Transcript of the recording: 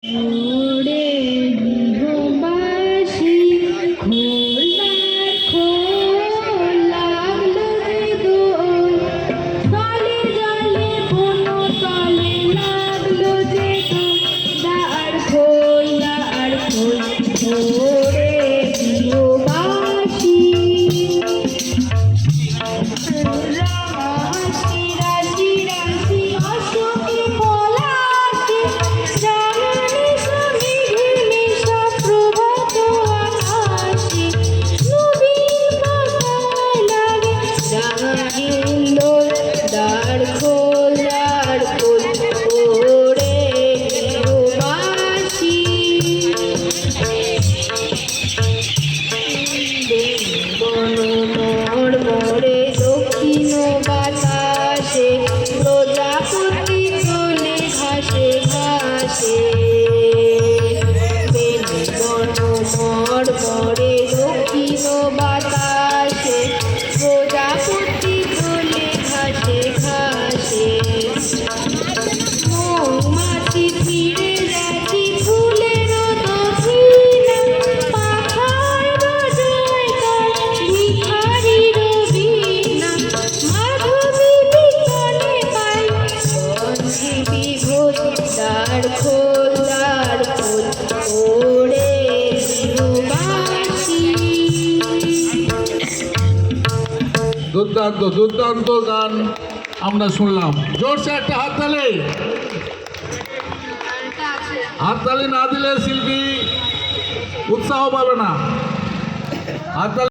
ওরে গৃহবাসী খোলার খোল লাগলো রে দোল, তলে জলে কোনো তলে লাগলো যে দোল, দ্বার খোল দ্বার খোল ওরে গৃহবাসী। রাশি রাশি রাশি অশোকে পলাশে, জানানি সঙ্গে ঘেমেশা প্রভাত আকাশে, নবীন পাতায় লাগে রাঙানীল দোল, দ্বার খোল ওরে গৃহবাসী। বন মোড়ে দক্ষিণ বাতাসে, প্রজাপতি চলে ঘাসে ঘাসে। বন মোড়ে দক্ষিণ বাতাসে, প্রজাপতি চলে ঘাসে ঘাসে। মৌমাছি ফিরে যাচ্ছি ফুলের দক্ষিণা, পাখার বাজায় তার ভিখারির বীণা, মাধবী বিকালে পাই গন্ধে বিভোর, দ্বার খোল ওরে গৃহবাসী। দুর্দান্ত দুর্দান্ত গান আমরা শুনলাম। জোরসে একটা হাততালি। হাততালি না দিলে শিল্পী উৎসাহ পাবে না। হাততালি